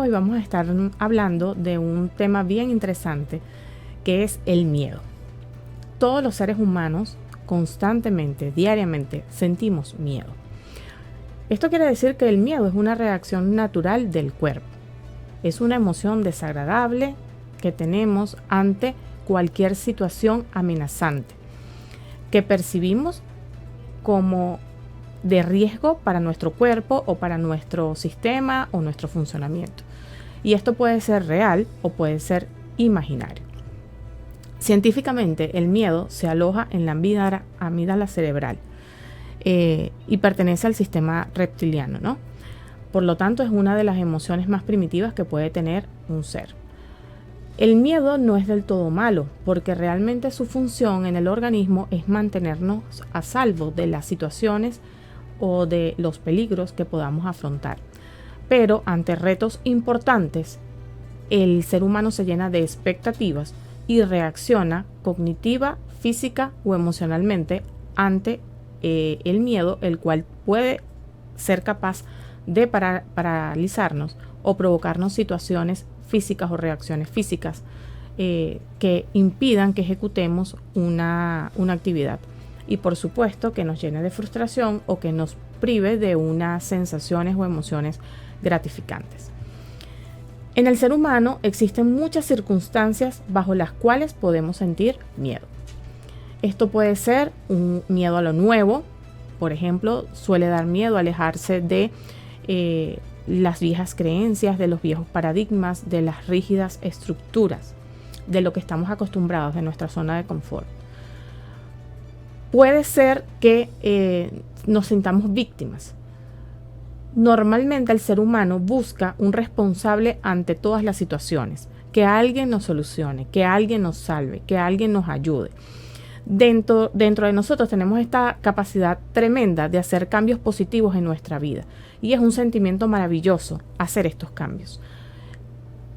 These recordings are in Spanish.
hoy vamos a estar hablando de un tema bien interesante, que es el miedo. Todos los seres humanos constantemente, diariamente, sentimos miedo. Esto quiere decir que el miedo es una reacción natural del cuerpo. Es una emoción desagradable que tenemos ante cualquier situación amenazante, que percibimos como de riesgo para nuestro cuerpo o para nuestro sistema o nuestro funcionamiento. Y esto puede ser real o puede ser imaginario. Científicamente, el miedo se aloja en la amígdala cerebral y pertenece al sistema reptiliano, ¿no? Por lo tanto, es una de las emociones más primitivas que puede tener un ser. El miedo no es del todo malo, porque realmente su función en el organismo es mantenernos a salvo de las situaciones o de los peligros que podamos afrontar. Pero ante retos importantes, el ser humano se llena de expectativas y reacciona cognitiva, física o emocionalmente ante el miedo, el cual puede ser capaz de paralizarnos o provocarnos situaciones físicas o reacciones físicas que impidan que ejecutemos una actividad, y por supuesto que nos llene de frustración o que nos prive de unas sensaciones o emociones gratificantes. En el ser humano existen muchas circunstancias bajo las cuales podemos sentir miedo. Esto puede ser un miedo a lo nuevo. Por ejemplo, suele dar miedo alejarse de las viejas creencias, de los viejos paradigmas, de las rígidas estructuras, de lo que estamos acostumbrados, de nuestra zona de confort. Puede ser que nos sintamos víctimas. Normalmente el ser humano busca un responsable ante todas las situaciones, que alguien nos solucione, que alguien nos salve, que alguien nos ayude. Dentro de nosotros tenemos esta capacidad tremenda de hacer cambios positivos en nuestra vida, y es un sentimiento maravilloso hacer estos cambios.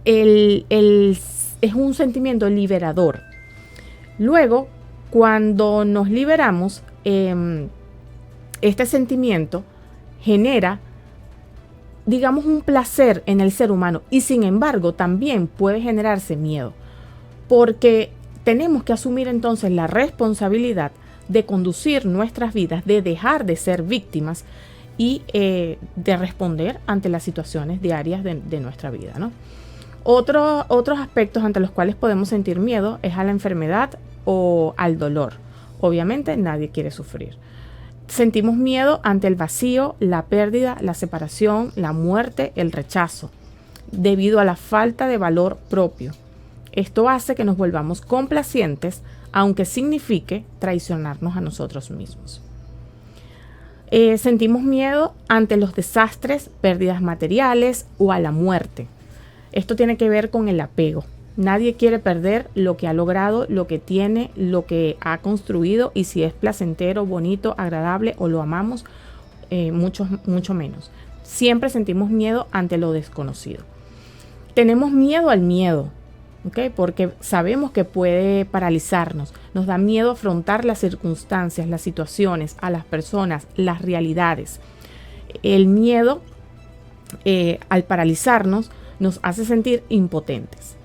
Es un sentimiento liberador. Luego, cuando nos liberamos, este sentimiento genera, digamos, un placer en el ser humano, y sin embargo también puede generarse miedo, porque tenemos que asumir entonces la responsabilidad de conducir nuestras vidas, de dejar de ser víctimas y de responder ante las situaciones diarias de nuestra vida, ¿no? Otros aspectos ante los cuales podemos sentir miedo es a la enfermedad o al dolor. Obviamente nadie quiere sufrir. Sentimos miedo ante el vacío, la pérdida, la separación, la muerte, el rechazo, debido a la falta de valor propio. Esto hace que nos volvamos complacientes, aunque signifique traicionarnos a nosotros mismos. Sentimos miedo ante los desastres, pérdidas materiales o a la muerte. Esto tiene que ver con el apego. Nadie quiere perder lo que ha logrado, lo que tiene, lo que ha construido, y si es placentero, bonito, agradable o lo amamos, mucho menos. Siempre sentimos miedo ante lo desconocido. Tenemos miedo al miedo, ¿okay? Porque sabemos que puede paralizarnos. Nos da miedo afrontar las circunstancias, las situaciones, a las personas, las realidades. El miedo, al paralizarnos, nos hace sentir impotentes.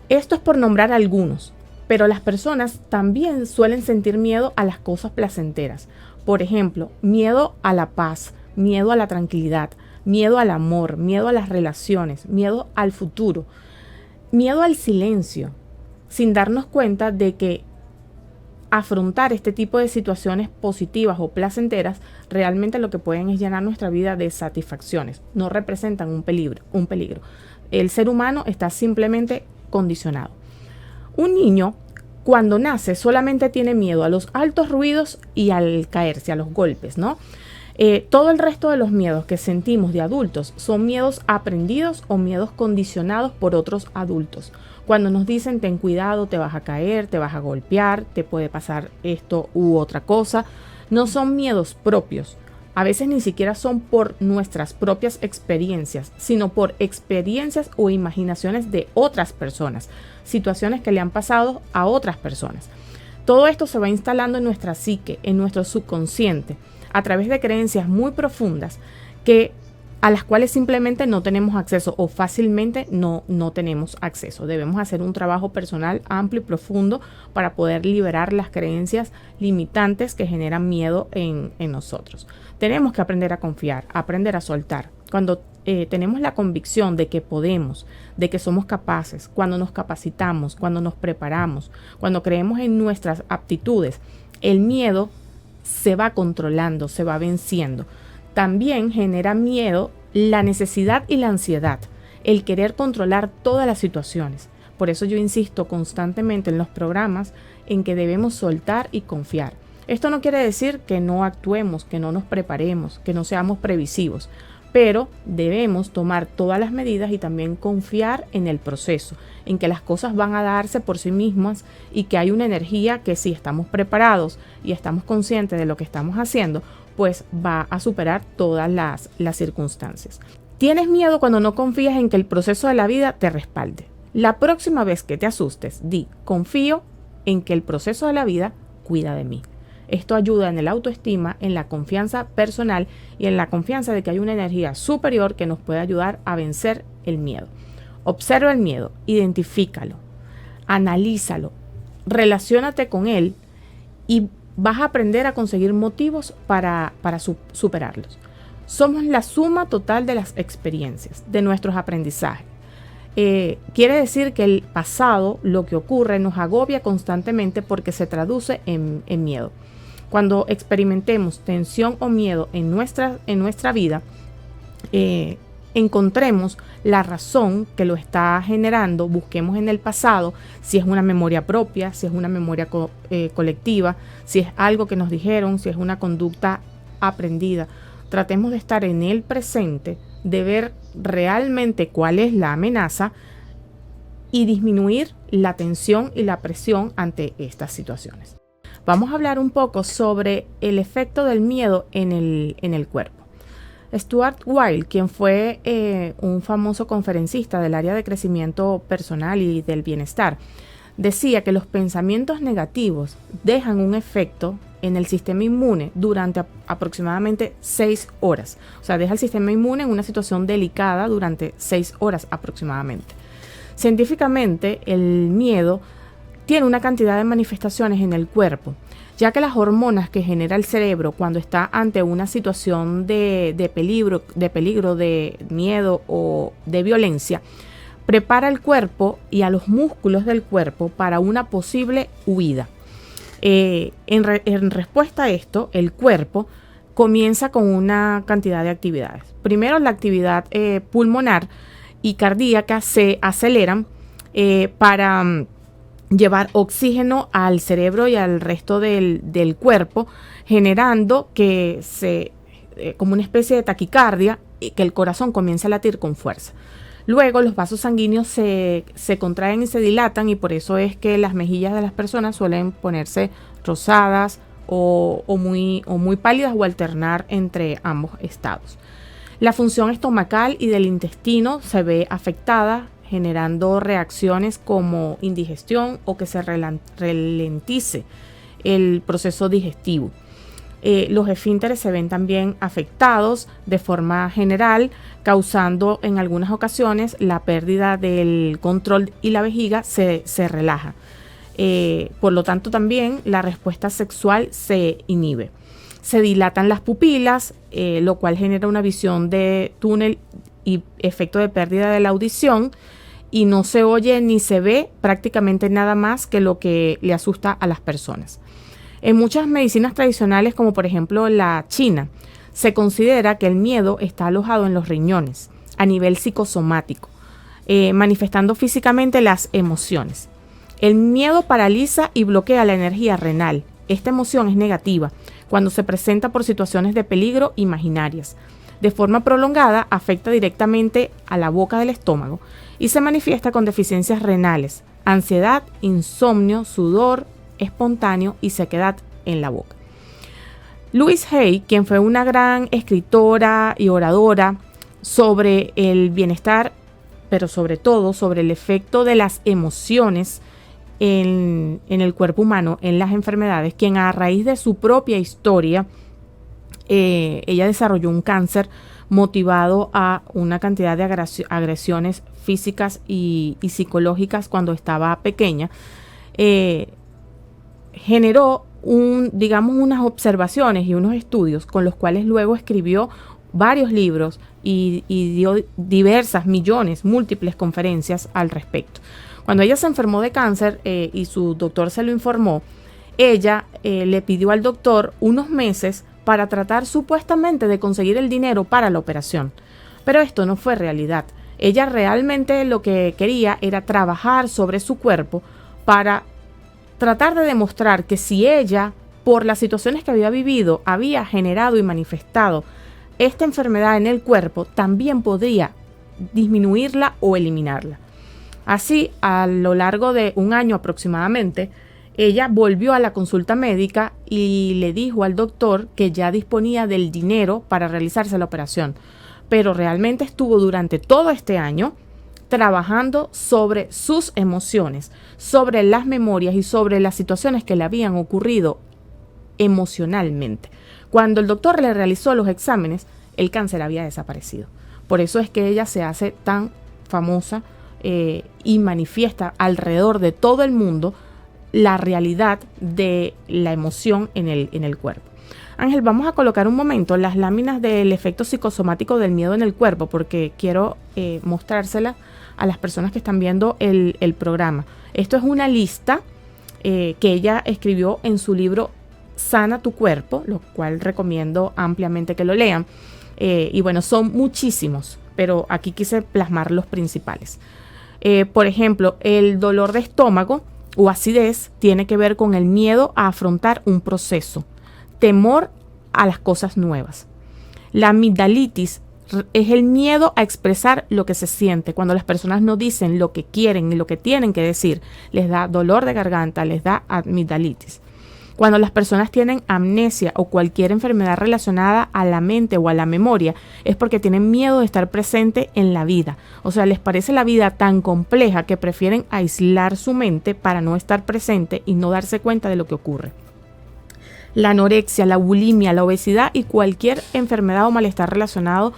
Esto es por nombrar algunos, pero las personas también suelen sentir miedo a las cosas placenteras. Por ejemplo, miedo a la paz, miedo a la tranquilidad, miedo al amor, miedo a las relaciones, miedo al futuro, miedo al silencio, sin darnos cuenta de que afrontar este tipo de situaciones positivas o placenteras realmente lo que pueden es llenar nuestra vida de satisfacciones, no representan un peligro. El ser humano está simplemente condicionado. Un niño cuando nace solamente tiene miedo a los altos ruidos y al caerse, a los golpes, ¿no? Todo el resto de los miedos que sentimos de adultos son miedos aprendidos o miedos condicionados por otros adultos. Cuando nos dicen ten cuidado, te vas a caer, te vas a golpear, te puede pasar esto u otra cosa, no son miedos propios. A veces ni siquiera son por nuestras propias experiencias, sino por experiencias o imaginaciones de otras personas, situaciones que le han pasado a otras personas. Todo esto se va instalando en nuestra psique, en nuestro subconsciente, a través de creencias muy profundas que a las cuales simplemente no tenemos acceso o fácilmente no tenemos acceso. Debemos hacer un trabajo personal amplio y profundo para poder liberar las creencias limitantes que generan miedo en nosotros. Tenemos que aprender a confiar, aprender a soltar. Cuando tenemos la convicción de que podemos, de que somos capaces, cuando nos capacitamos, cuando nos preparamos, cuando creemos en nuestras aptitudes, el miedo se va controlando, se va venciendo. También genera miedo la necesidad y la ansiedad, el querer controlar todas las situaciones. Por eso yo insisto constantemente en los programas en que debemos soltar y confiar. Esto no quiere decir que no actuemos, que no nos preparemos, que no seamos previsivos, pero debemos tomar todas las medidas y también confiar en el proceso, en que las cosas van a darse por sí mismas y que hay una energía que si estamos preparados y estamos conscientes de lo que estamos haciendo, pues va a superar todas las circunstancias. Tienes miedo cuando no confías en que el proceso de la vida te respalde. La próxima vez que te asustes, di, confío en que el proceso de la vida cuida de mí. Esto ayuda en el autoestima, en la confianza personal y en la confianza de que hay una energía superior que nos puede ayudar a vencer el miedo. Observa el miedo, identifícalo, analízalo, relaciónate con él y vas a aprender a conseguir motivos para superarlos. Somos la suma total de las experiencias, de nuestros aprendizajes. Quiere decir que el pasado, lo que ocurre, nos agobia constantemente porque se traduce en miedo. Cuando experimentemos tensión o miedo en nuestra vida, encontremos la razón que lo está generando, busquemos en el pasado si es una memoria propia, si es una memoria colectiva, si es algo que nos dijeron, si es una conducta aprendida. Tratemos de estar en el presente, de ver realmente cuál es la amenaza y disminuir la tensión y la presión ante estas situaciones. Vamos a hablar un poco sobre el efecto del miedo en el cuerpo. Stuart Wilde, quien fue un famoso conferencista del área de crecimiento personal y del bienestar, decía que los pensamientos negativos dejan un efecto en el sistema inmune durante aproximadamente 6 horas. O sea, deja el sistema inmune en una situación delicada durante 6 horas aproximadamente. Científicamente, el miedo tiene una cantidad de manifestaciones en el cuerpo, ya que las hormonas que genera el cerebro cuando está ante una situación de peligro, de miedo o de violencia, prepara el cuerpo y a los músculos del cuerpo para una posible huida. En respuesta a esto, el cuerpo comienza con una cantidad de actividades. Primero, la actividad pulmonar y cardíaca se aceleran para llevar oxígeno al cerebro y al resto del cuerpo, generando que como una especie de taquicardia, y que el corazón comience a latir con fuerza. Luego los vasos sanguíneos se contraen y se dilatan, y por eso es que las mejillas de las personas suelen ponerse rosadas o muy pálidas, o alternar entre ambos estados. La función estomacal y del intestino se ve afectada, generando reacciones como indigestión o que se ralentice el proceso digestivo. Los esfínteres se ven también afectados de forma general, causando en algunas ocasiones la pérdida del control y la vejiga se relaja. Por lo tanto, también la respuesta sexual se inhibe. Se dilatan las pupilas, lo cual genera una visión de túnel y efecto de pérdida de la audición, y no se oye ni se ve prácticamente nada más que lo que le asusta a las personas. En muchas medicinas tradicionales, como por ejemplo la china, se considera que el miedo está alojado en los riñones a nivel psicosomático, manifestando físicamente las emociones. El miedo paraliza y bloquea la energía renal. Esta emoción es negativa cuando se presenta por situaciones de peligro imaginarias. De forma prolongada, afecta directamente a la boca del estómago y se manifiesta con deficiencias renales, ansiedad, insomnio, sudor espontáneo y sequedad en la boca. Louise Hay, quien fue una gran escritora y oradora sobre el bienestar, pero sobre todo sobre el efecto de las emociones en el cuerpo humano, en las enfermedades, quien a raíz de su propia historia, ella desarrolló un cáncer motivado a una cantidad de agresiones físicas y psicológicas cuando estaba pequeña, generó unas observaciones y unos estudios con los cuales luego escribió varios libros y dio múltiples conferencias al respecto. Cuando ella se enfermó de cáncer y su doctor se lo informó, ella le pidió al doctor unos meses para tratar supuestamente de conseguir el dinero para la operación. Pero esto no fue realidad. Ella realmente lo que quería era trabajar sobre su cuerpo para tratar de demostrar que si ella, por las situaciones que había vivido, había generado y manifestado esta enfermedad en el cuerpo, también podría disminuirla o eliminarla. Así, a lo largo de un año aproximadamente, ella volvió a la consulta médica y le dijo al doctor que ya disponía del dinero para realizarse la operación, pero realmente estuvo durante todo este año trabajando sobre sus emociones, sobre las memorias y sobre las situaciones que le habían ocurrido emocionalmente. Cuando el doctor le realizó los exámenes, el cáncer había desaparecido. Por eso es que ella se hace tan famosa y manifiesta alrededor de todo el mundo la realidad de la emoción en el cuerpo. Ángel, vamos a colocar un momento las láminas del efecto psicosomático del miedo en el cuerpo, porque quiero mostrárselas a las personas que están viendo el programa. Esto es una lista que ella escribió en su libro Sana tu Cuerpo, lo cual recomiendo ampliamente que lo lean. Y bueno, son muchísimos, pero aquí quise plasmar los principales. Por ejemplo, el dolor de estómago o acidez tiene que ver con el miedo a afrontar un proceso, temor a las cosas nuevas. La amigdalitis es el miedo a expresar lo que se siente. Cuando las personas no dicen lo que quieren ni lo que tienen que decir, les da dolor de garganta, les da amigdalitis. Cuando las personas tienen amnesia o cualquier enfermedad relacionada a la mente o a la memoria, es porque tienen miedo de estar presente en la vida. O sea, les parece la vida tan compleja que prefieren aislar su mente para no estar presente y no darse cuenta de lo que ocurre. La anorexia, la bulimia, la obesidad y cualquier enfermedad o malestar relacionado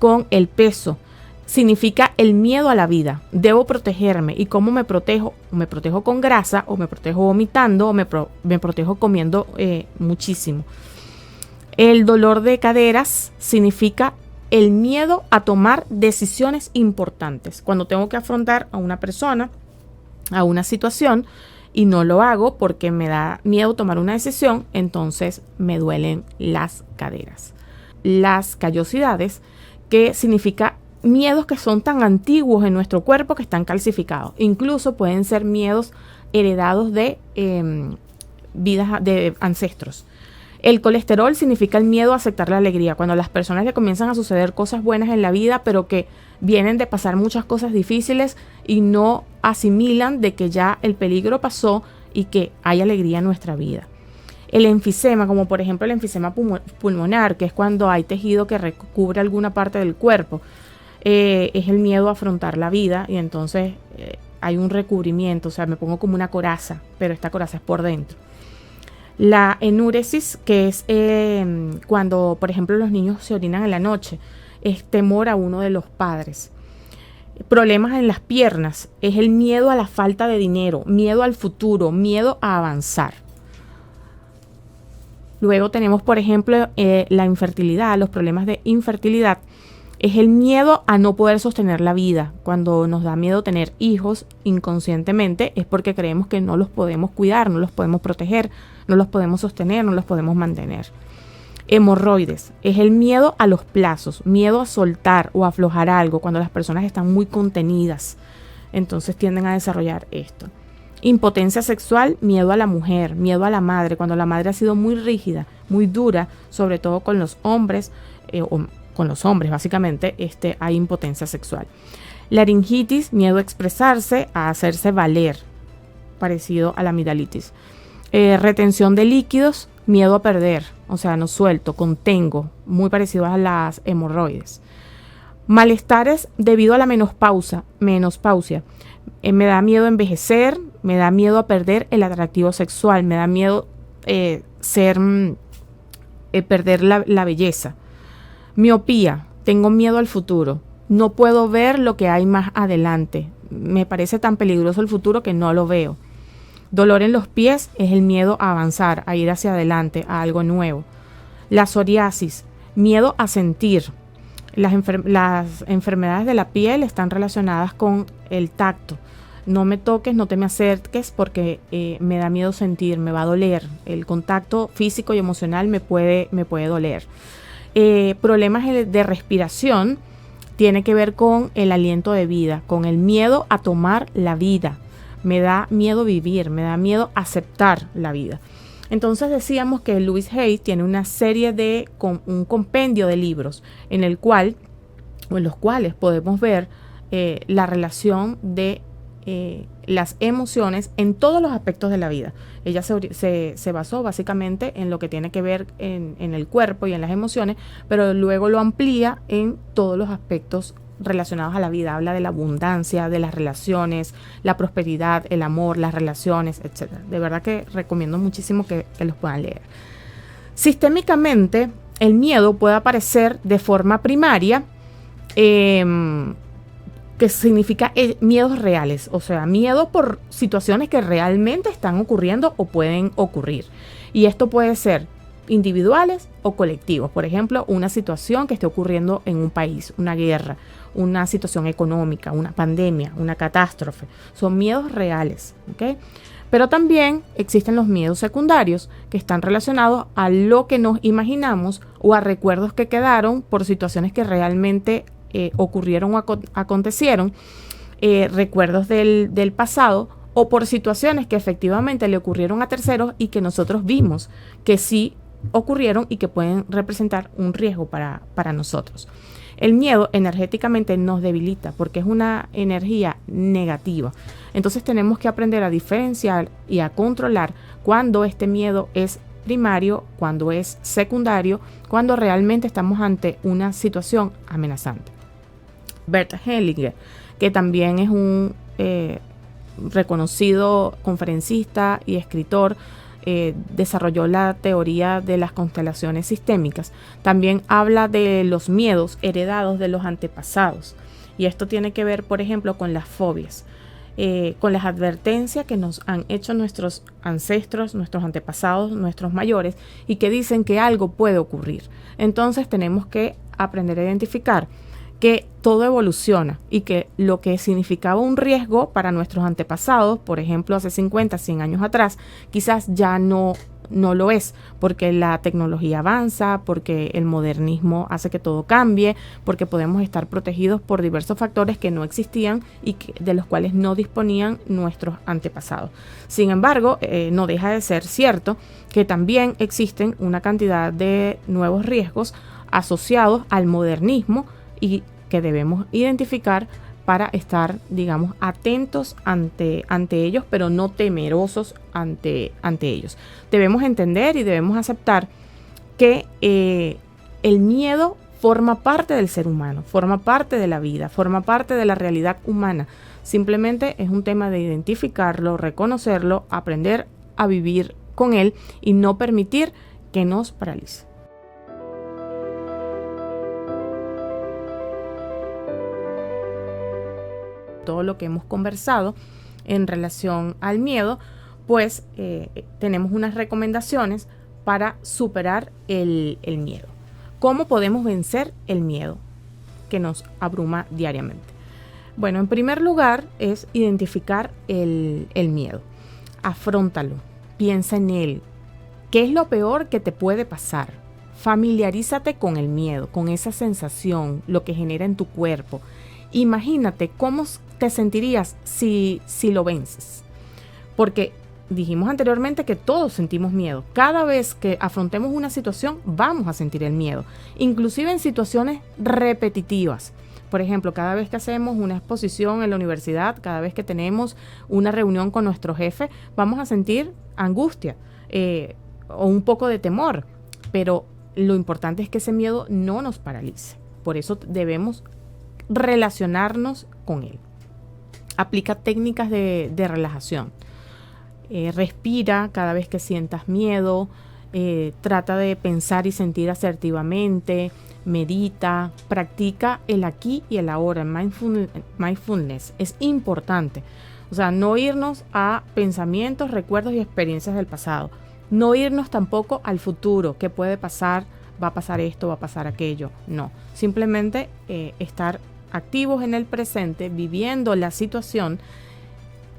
con el peso significa el miedo a la vida. Debo protegerme. ¿Y cómo me protejo? Me protejo con grasa, o me protejo vomitando, o me protejo comiendo muchísimo. El dolor de caderas significa el miedo a tomar decisiones importantes. Cuando tengo que afrontar a una persona, a una situación, y no lo hago porque me da miedo tomar una decisión, entonces me duelen las caderas. Las callosidades, que significa miedos que son tan antiguos en nuestro cuerpo que están calcificados. Incluso pueden ser miedos heredados de vidas de ancestros. El colesterol significa el miedo a aceptar la alegría. Cuando a las personas le comienzan a suceder cosas buenas en la vida, pero que vienen de pasar muchas cosas difíciles y no asimilan de que ya el peligro pasó y que hay alegría en nuestra vida. El enfisema, como por ejemplo el enfisema pulmonar, que es cuando hay tejido que recubre alguna parte del cuerpo, es el miedo a afrontar la vida y entonces hay un recubrimiento, o sea, me pongo como una coraza, pero esta coraza es por dentro. La enuresis, que es cuando, por ejemplo, los niños se orinan en la noche, es temor a uno de los padres. Problemas en las piernas, es el miedo a la falta de dinero, miedo al futuro, miedo a avanzar. Luego tenemos, por ejemplo, la infertilidad, los problemas de infertilidad. Es el miedo a no poder sostener la vida. Cuando nos da miedo tener hijos inconscientemente es porque creemos que no los podemos cuidar, no los podemos proteger, no los podemos sostener, no los podemos mantener. Hemorroides es el miedo a los plazos, miedo a soltar o aflojar algo cuando las personas están muy contenidas. Entonces tienden a desarrollar esto. Impotencia sexual, miedo a la mujer, miedo a la madre, cuando la madre ha sido muy rígida, muy dura, sobre todo con los hombres con los hombres básicamente, hay impotencia sexual. Laringitis, miedo a expresarse, a hacerse valer, parecido a la amigdalitis. Retención de líquidos, miedo a perder, o sea, no suelto, contengo, muy parecido a las hemorroides. Malestares debido a la menopausia. Me da miedo envejecer, me da miedo a perder el atractivo sexual, me da miedo perder la belleza. Miopía, Tengo miedo al futuro. No puedo ver lo que hay más adelante. Me parece tan peligroso el futuro que no lo veo. Dolor en los pies es el miedo a avanzar, a ir hacia adelante, a algo nuevo. La psoriasis, miedo a sentir. Las enfermedades de la piel están relacionadas con el tacto. No me toques, no te me acerques porque me da miedo sentir, me va a doler. El contacto físico y emocional me puede doler. Problemas de respiración tiene que ver con el aliento de vida, con el miedo a tomar la vida. Me da miedo vivir, me da miedo aceptar la vida. Entonces decíamos que Louise Hay tiene una serie un compendio de libros en los cuales podemos ver la relación de las emociones en todos los aspectos de la vida. Ella se basó básicamente en lo que tiene que ver en el cuerpo y en las emociones, pero luego lo amplía en todos los aspectos relacionados a la vida. Habla de la abundancia, de las relaciones, la prosperidad, el amor, las relaciones, etc. De verdad que recomiendo muchísimo que los puedan leer. Sistémicamente, el miedo puede aparecer de forma primaria, que significa miedos reales, o sea, miedo por situaciones que realmente están ocurriendo o pueden ocurrir. Y esto puede ser individuales o colectivos. Por ejemplo, una situación que esté ocurriendo en un país, una guerra, una situación económica, una pandemia, una catástrofe. Son miedos reales, ¿ok? Pero también existen los miedos secundarios que están relacionados a lo que nos imaginamos o a recuerdos que quedaron por situaciones que realmente ocurrieron o acontecieron, recuerdos del pasado o por situaciones que efectivamente le ocurrieron a terceros y que nosotros vimos que sí ocurrieron y que pueden representar un riesgo para nosotros. El miedo energéticamente nos debilita porque es una energía negativa. Entonces tenemos que aprender a diferenciar y a controlar cuando este miedo es primario, cuando es secundario, cuando realmente estamos ante una situación amenazante. Bert Hellinger, que también es un reconocido conferencista y escritor, desarrolló la teoría de las constelaciones sistémicas. También habla de los miedos heredados de los antepasados. Y esto tiene que ver, por ejemplo, con las fobias, con las advertencias que nos han hecho nuestros ancestros, nuestros antepasados, nuestros mayores, y que dicen que algo puede ocurrir. Entonces tenemos que aprender a identificar que todo evoluciona y que lo que significaba un riesgo para nuestros antepasados, por ejemplo, hace 50, 100 años atrás, quizás ya no lo es, porque la tecnología avanza, porque el modernismo hace que todo cambie, porque podemos estar protegidos por diversos factores que no existían y de los cuales no disponían nuestros antepasados. Sin embargo, no deja de ser cierto que también existen una cantidad de nuevos riesgos asociados al modernismo y que debemos identificar para estar, digamos, atentos ante ellos, pero no temerosos ante ellos. Debemos entender y debemos aceptar que el miedo forma parte del ser humano, forma parte de la vida, forma parte de la realidad humana. Simplemente es un tema de identificarlo, reconocerlo, aprender a vivir con él y no permitir que nos paralice. Todo lo que hemos conversado en relación al miedo, pues tenemos unas recomendaciones para superar el miedo. ¿Cómo podemos vencer el miedo que nos abruma diariamente? Bueno, en primer lugar es identificar el miedo. Afróntalo, piensa en él. ¿Qué es lo peor que te puede pasar? Familiarízate con el miedo, con esa sensación, lo que genera en tu cuerpo. Imagínate cómo te sentirías si lo vences. Porque dijimos anteriormente que todos sentimos miedo. Cada vez que afrontemos una situación vamos a sentir el miedo. Inclusive en situaciones repetitivas. Por ejemplo, cada vez que hacemos una exposición en la universidad, cada vez que tenemos una reunión con nuestro jefe, vamos a sentir angustia o un poco de temor. Pero lo importante es que ese miedo no nos paralice. Por eso debemos relacionarnos con él. Aplica técnicas de relajación. Respira cada vez que sientas miedo. trata de pensar y sentir asertivamente, medita, practica el aquí y el ahora, el mindfulness. Es importante. O sea, no irnos a pensamientos, recuerdos y experiencias del pasado. No irnos tampoco al futuro, qué puede pasar, va a pasar esto, va a pasar aquello. No, simplemente estar activos en el presente, viviendo la situación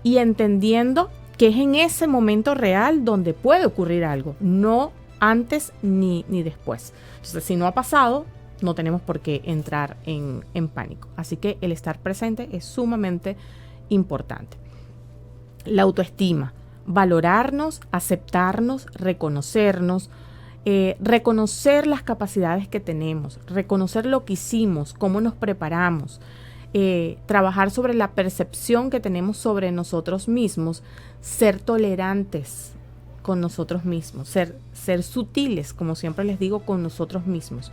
y entendiendo que es en ese momento real donde puede ocurrir algo, no antes ni después. Entonces, si no ha pasado, no tenemos por qué entrar en pánico. Así que el estar presente es sumamente importante. La autoestima, valorarnos, aceptarnos, reconocernos, reconocer las capacidades que tenemos, reconocer lo que hicimos, cómo nos preparamos, trabajar sobre la percepción que tenemos sobre nosotros mismos, ser tolerantes con nosotros mismos, ser sutiles, como siempre les digo, con nosotros mismos,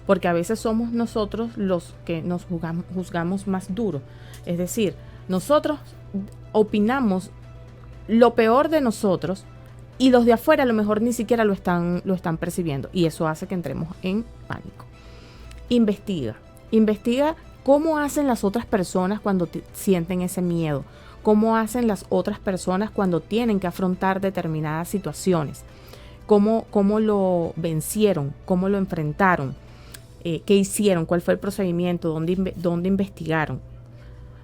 porque a veces somos nosotros los que nos juzgamos más duro. Es decir, nosotros opinamos lo peor de nosotros y los de afuera a lo mejor ni siquiera lo están percibiendo, y eso hace que entremos en pánico. Investiga cómo hacen las otras personas cuando sienten ese miedo, cómo hacen las otras personas cuando tienen que afrontar determinadas situaciones, cómo lo vencieron, cómo lo enfrentaron, qué hicieron, cuál fue el procedimiento, dónde investigaron,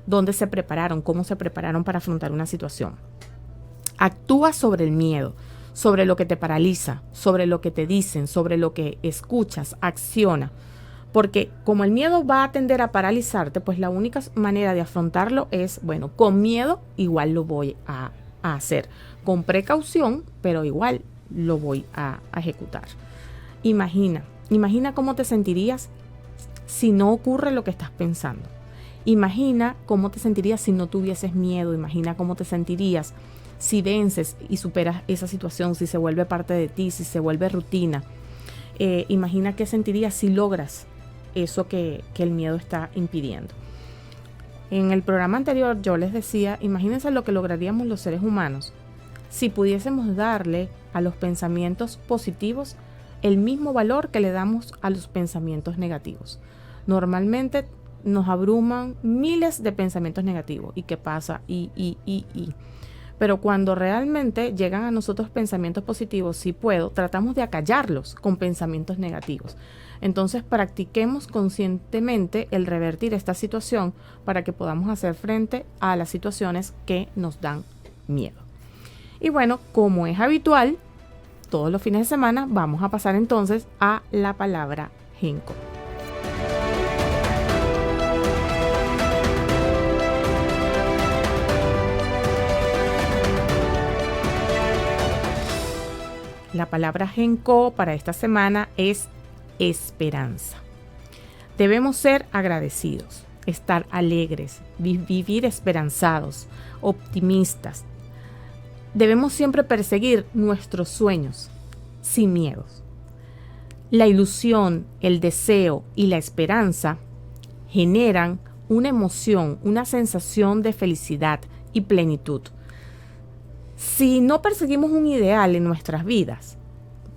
dónde se prepararon, cómo se prepararon para afrontar una situación. Actúa sobre el miedo, sobre lo que te paraliza, sobre lo que te dicen, sobre lo que escuchas, acciona. Porque como el miedo va a tender a paralizarte, pues la única manera de afrontarlo es, bueno, con miedo igual lo voy a hacer. Con precaución, pero igual lo voy a ejecutar. Imagina cómo te sentirías si no ocurre lo que estás pensando. Imagina cómo te sentirías si no tuvieses miedo. Imagina cómo te sentirías si vences y superas esa situación, si se vuelve parte de ti, si se vuelve rutina. Imagina qué sentirías si logras eso que el miedo está impidiendo. En el programa anterior yo les decía, imagínense lo que lograríamos los seres humanos si pudiésemos darle a los pensamientos positivos el mismo valor que le damos a los pensamientos negativos. Normalmente nos abruman miles de pensamientos negativos. ¿Y qué pasa? Pero cuando realmente llegan a nosotros pensamientos positivos, si puedo, tratamos de acallarlos con pensamientos negativos. Entonces practiquemos conscientemente el revertir esta situación para que podamos hacer frente a las situaciones que nos dan miedo. Y bueno, como es habitual, todos los fines de semana vamos a pasar entonces a la palabra Genko. La palabra Genko para esta semana es esperanza. Debemos ser agradecidos, estar alegres, vivir esperanzados, optimistas. Debemos siempre perseguir nuestros sueños sin miedos. La ilusión, el deseo y la esperanza generan una emoción, una sensación de felicidad y plenitud. Si no perseguimos un ideal en nuestras vidas,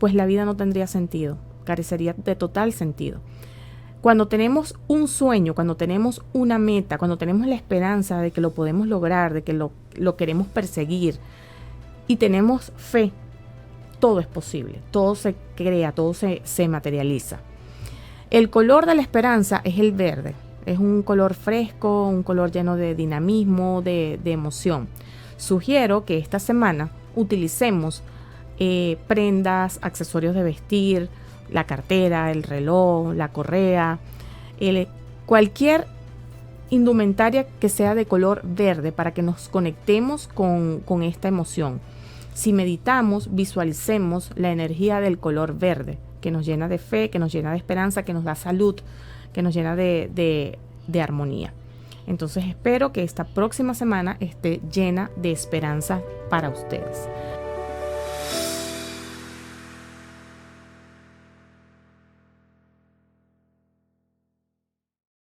pues la vida no tendría sentido, carecería de total sentido. Cuando tenemos un sueño, cuando tenemos una meta, cuando tenemos la esperanza de que lo podemos lograr, de que lo queremos perseguir y tenemos fe, todo es posible, todo se crea, todo se materializa. El color de la esperanza es el verde, es un color fresco, un color lleno de dinamismo, de emoción. Sugiero que esta semana utilicemos prendas, accesorios de vestir, la cartera, el reloj, la correa, cualquier indumentaria que sea de color verde para que nos conectemos con esta emoción. Si meditamos, visualicemos la energía del color verde que nos llena de fe, que nos llena de esperanza, que nos da salud, que nos llena de armonía. Entonces espero que esta próxima semana esté llena de esperanza para ustedes.